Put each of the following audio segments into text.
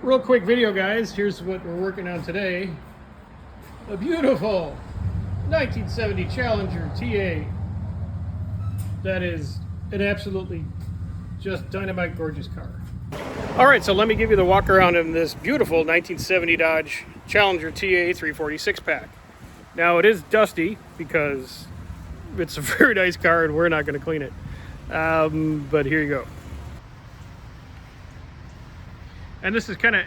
Real quick video, guys. Here's what we're working on today. A beautiful 1970 Challenger TA. That is an absolutely just dynamite gorgeous car. All right, so let me give you the walk around in this beautiful 1970 Dodge Challenger TA 346 pack. Now it is dusty because it's a very nice car and we're not going to clean it. But here you go. And this is kind of,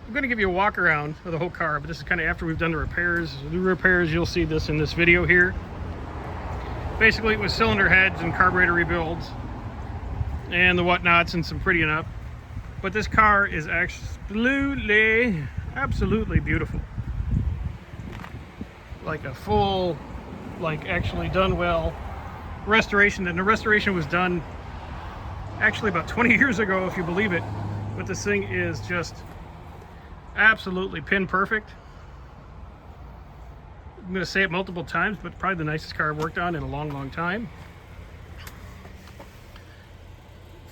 I'm going to give you a walk around of the whole car, but this is kind of after we've done the repairs. The repairs, you'll see this in this video here. Basically, it was cylinder heads and carburetor rebuilds and the whatnots and some prettying up. But this car is absolutely beautiful. Like a full, like actually done well restoration. And the restoration was done actually about 20 years ago, if you believe it. But this thing is just absolutely pin perfect. I'm going to say it multiple times, but probably the nicest car I've worked on in a long time.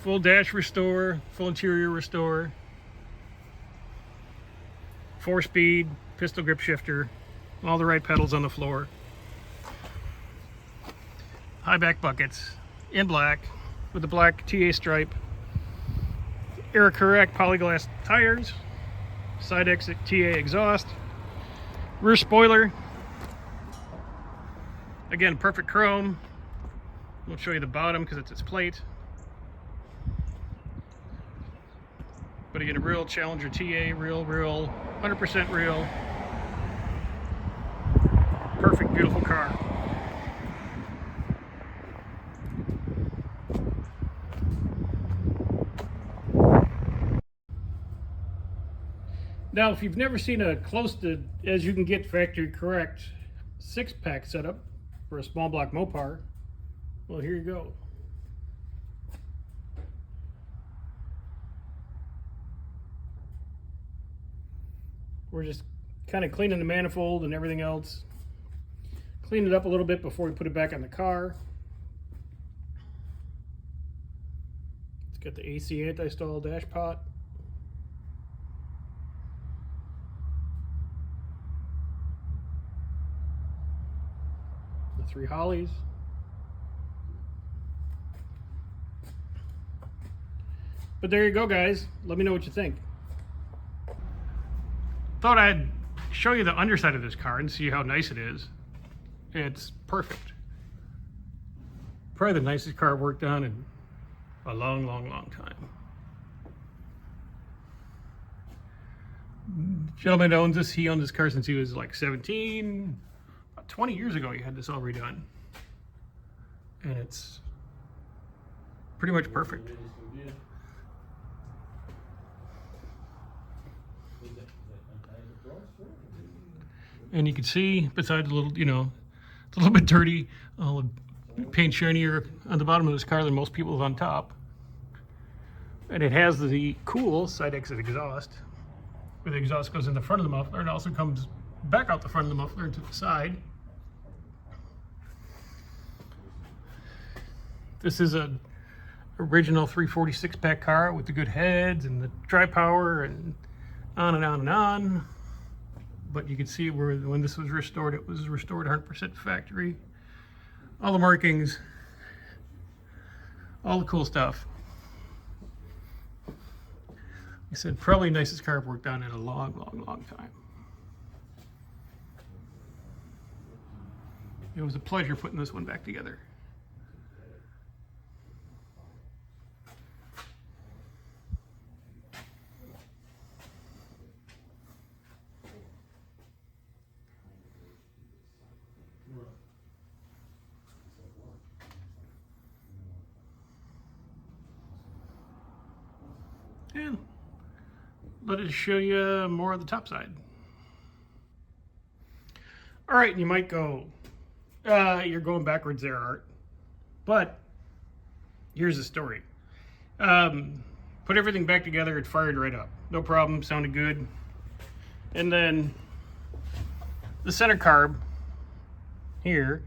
Full dash restore, full interior restore, 4-speed, pistol grip shifter, all the right pedals on the floor. High back buckets in black with the black TA stripe. Air correct polyglass tires, side exit TA exhaust, rear spoiler. Again, perfect chrome. Won't show you the bottom because it's its plate. But again, a real Challenger TA, real, 100% real. Perfect, beautiful car. Now, if you've never seen a close to as you can get factory correct 6-pack setup for a small block Mopar, well, here you go. We're just kind of cleaning the manifold and everything else. Clean it up a little bit before we put it back on the car. It's got the AC anti-stall dash pot. The 3 Hollies. But there you go, guys. Let me know what you think. Thought I'd show you the underside of this car and see how nice it is. It's perfect. Probably the nicest car I've worked on in a long time. Gentleman owns this. He owned this car since he was like 17. About 20 years ago he had this all redone. And it's pretty much perfect. And you can see, besides a little, it's a little bit dirty, all the paint shinier on the bottom of this car than most people have on top. And it has the cool side exit exhaust, where the exhaust goes in the front of the muffler and also comes back out the front of the muffler and to the side. This is a original 346 pack car with the good heads and the drive power and on and on and on. But you can see where when this was restored, it was restored 100% factory. All the markings, all the cool stuff. Like I said, probably the nicest car I've worked on in a long time. It was a pleasure putting this one back together. And let it show you more of the top side. All right, you might go, you're going backwards there, Art. But here's the story. Put everything back together, it fired right up. No problem, sounded good. And then the center carb here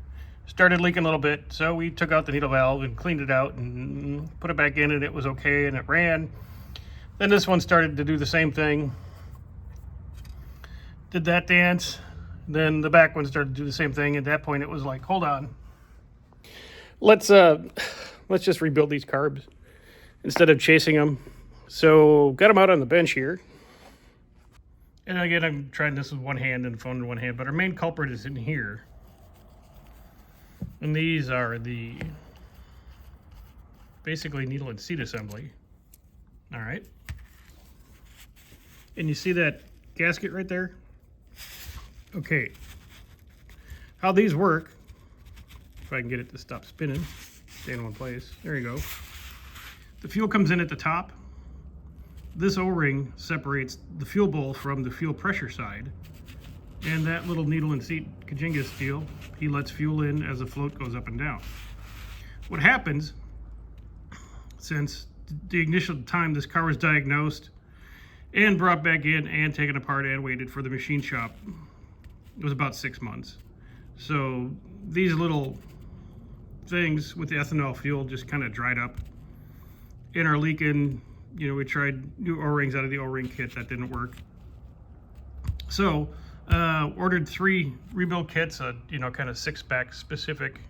started leaking a little bit, so we took out the needle valve and cleaned it out and put it back in, and it was okay and it ran. Then this one started to do the same thing. Did that dance. Then the back one started to do the same thing. At that point, it was like, hold on. Let's just rebuild these carbs instead of chasing them. So got them out on the bench here. And again, I'm trying this with one hand and the phone in one hand, but our main culprit is in here. And these are the basically needle and seat assembly. All right. And you see that gasket right there? Okay. How these work, if I can get it to stop spinning, stay in one place. There you go. The fuel comes in at the top. This O-ring separates the fuel bowl from the fuel pressure side. And that little needle and seat Kajinga steel, he lets fuel in as the float goes up and down. What happens, since the initial time this car was diagnosed and brought back in and taken apart and waited for the machine shop, it was about 6 months. So these little things with the ethanol fuel just kind of dried up and are leaking. You know, we tried new O-rings out of the O-ring kit. That didn't work. So ordered 3 rebuild kits, you know, kind of 6-pack specific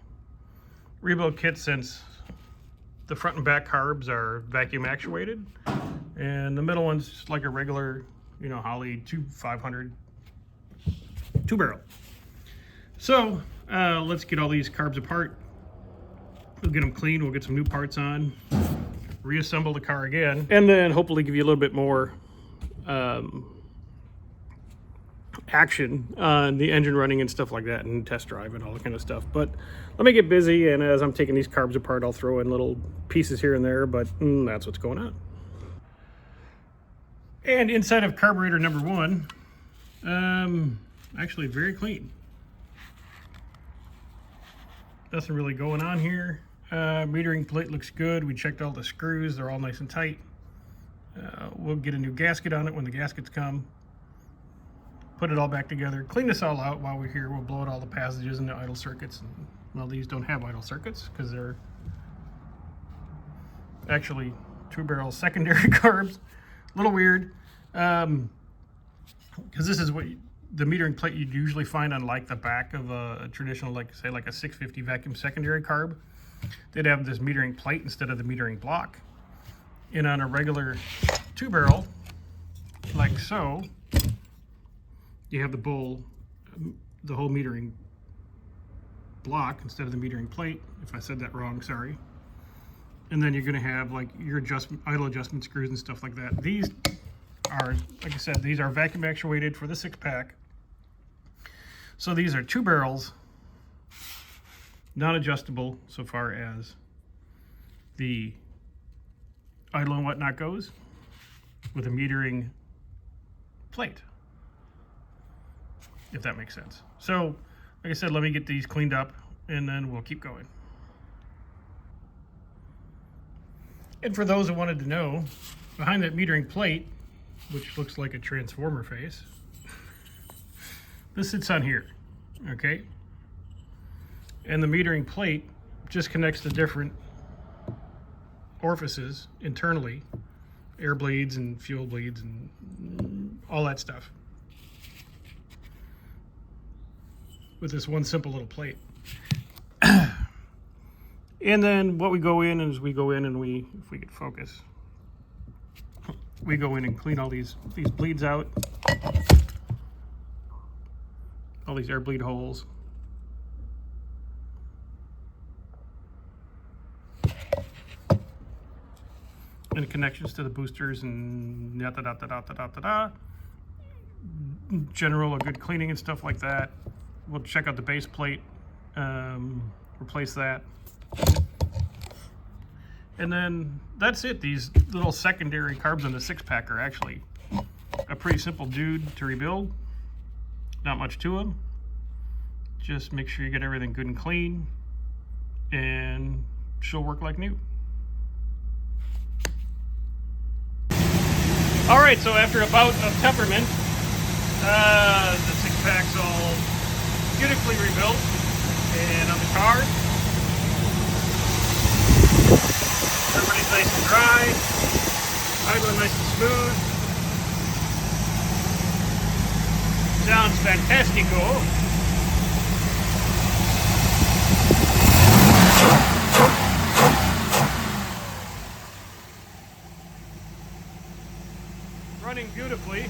rebuild kits, since the front and back carbs are vacuum actuated, and the middle one's just like a regular, you know, Holley 500 2-barrel. So let's get all these carbs apart. We'll get them clean. We'll get some new parts on, reassemble the car again, and then hopefully give you a little bit more action on the engine running and stuff like that, and test drive and all that kind of stuff. But let me get busy, and as I'm taking these carbs apart, I'll throw in little pieces here and there, but that's what's going on. And inside of carburetor number 1, actually very clean. Nothing really going on here. Metering plate looks good. We checked all the screws. They're all nice and tight. We'll get a new gasket on it when the gaskets come. Put it all back together. Clean this all out while we're here. We'll blow out all the passages and the idle circuits. And, well, these don't have idle circuits because they're actually 2-barrel secondary carbs. A little weird. Because this is what the metering plate you'd usually find on like the back of a traditional, like say like a 650 vacuum secondary carb. They'd have this metering plate instead of the metering block. And on a regular 2-barrel, like so, you have the bowl, the whole metering block instead of the metering plate. If I said that wrong, sorry. And then you're going to have like your idle adjustment screws and stuff like that. These are, like I said, these are vacuum actuated for the 6-pack. So these are 2 barrels, non-adjustable so far as the idle and whatnot goes, with a metering plate, if that makes sense. So, like I said, let me get these cleaned up and then we'll keep going. And for those who wanted to know, behind that metering plate, which looks like a transformer face, this sits on here, okay? And the metering plate just connects the different orifices internally, air bleeds and fuel bleeds and all that stuff, with this one simple little plate. And then what we go in is we go in and we, if we could focus, we go in and clean all these bleeds out, all these air bleed holes. And connections to the boosters and general, a good cleaning and stuff like that. We'll check out the base plate, replace that. And then that's it. These little secondary carbs on the 6-pack are actually a pretty simple dude to rebuild. Not much to them. Just make sure you get everything good and clean, and she'll work like new. All right, so after a bout of temperament, the 6-pack's all beautifully rebuilt and on the car. Everybody's nice and dry, idling nice and smooth. smooth. Sounds fantastico. Running beautifully.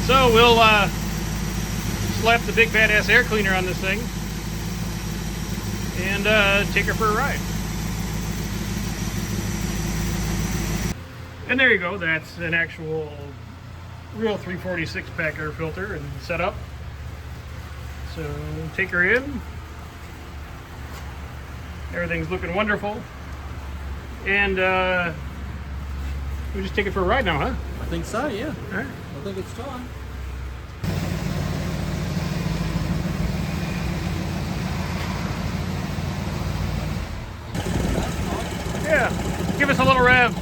So we'll slap the big badass air cleaner on this thing and take her for a ride. And there you go, that's an actual real 346 pack air filter and setup. So take her in. Everything's looking wonderful. And we just take it for a ride now, huh? I think so, yeah. All right. I think it's time. Yeah, give us a little rev.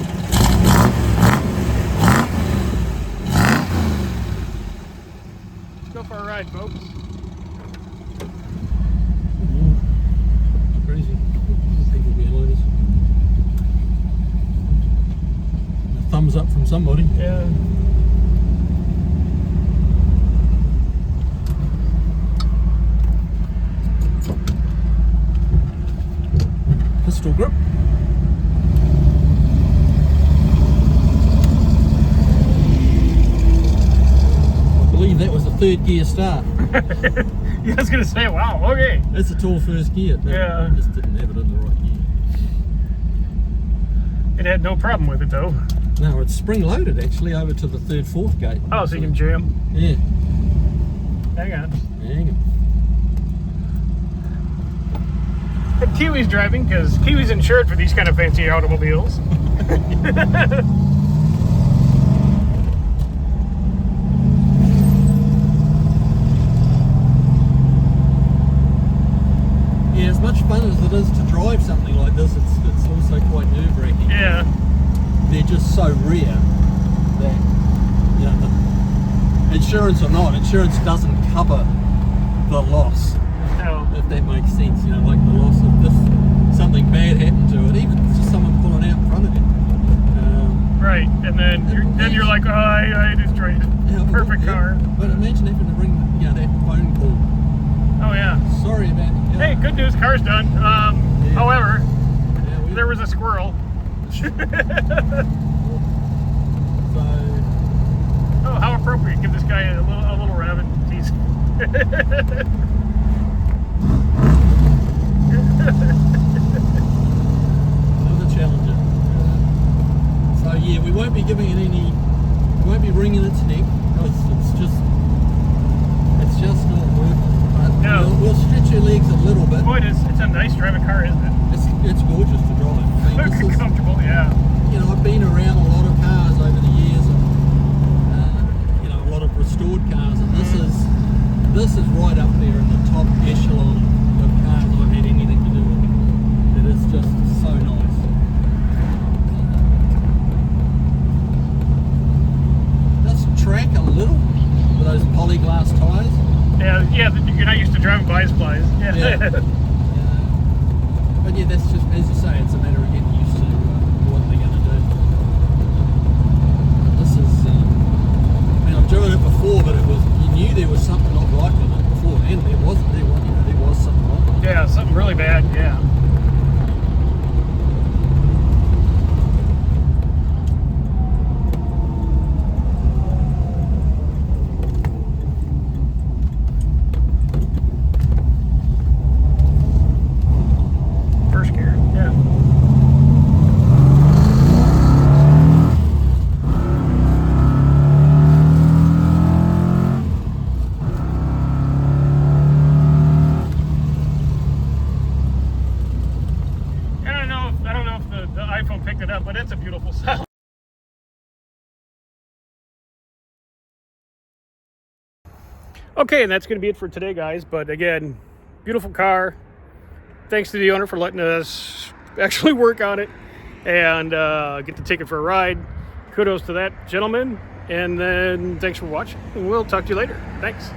Let's go for a ride, folks. Crazy. People behind us. A thumbs up from somebody. Yeah. Pistol grip. I believe that was a third gear start. Yeah, I was gonna say, wow, okay. That's a tall first gear. No, Yeah. I just didn't have it in the right gear. It had no problem with it though. No, it's spring loaded actually over to the third, fourth gate. Oh, so you can jam. Yeah. Hang on. Hang on. And Kiwi's driving because Kiwi's insured for these kind of fancy automobiles. Yeah, as much fun as it is to drive something like this, it's also quite nerve-wracking. Yeah. They're just so rare that, you know, the insurance or not, insurance doesn't cover the loss. No. If that makes sense, you know, like the loss of this, something bad happened to it, even just someone pulling out in front of you. Right, and then you're like, oh, I destroyed it. Yeah, Perfect car. But imagine having to ring, you know, that phone call. Oh yeah. Sorry about it. Hey, good news, car's done. However, Yeah, there was a squirrel. So, Oh, how appropriate! Give this guy a little rabbit tease. another challenger. So yeah, we won't be giving it any. We won't be wringing its neck because it's just not working. But No. we'll stretch your legs a little bit. Boy, it's a nice driving car, isn't it? It's gorgeous to drive. I mean, this is, Comfortable, yeah. you know, I've been around a lot of cars over the years, and you know, a lot of restored cars, and this is right up there in the top echelon of cars I've had anything to do with. It is just so nice. Does track a little with those polyglass tyres. Yeah, you're not used to driving bi-splies. Yeah. But yeah, that's just, as you say, it's a matter of getting used to what they're going to do. This is, I mean, I've driven it before, but you knew there was something not right with it before, and there wasn't. There was something wrong with it. Yeah, something really bad, yeah. First gear, yeah. I don't know if the iPhone picked it up, but it's a beautiful sound. Okay, and that's going to be it for today, guys. But again, beautiful car. Thanks to the owner for letting us actually work on it and get to take it for a ride. Kudos to that gentleman. And then thanks for watching. And we'll talk to you later. Thanks.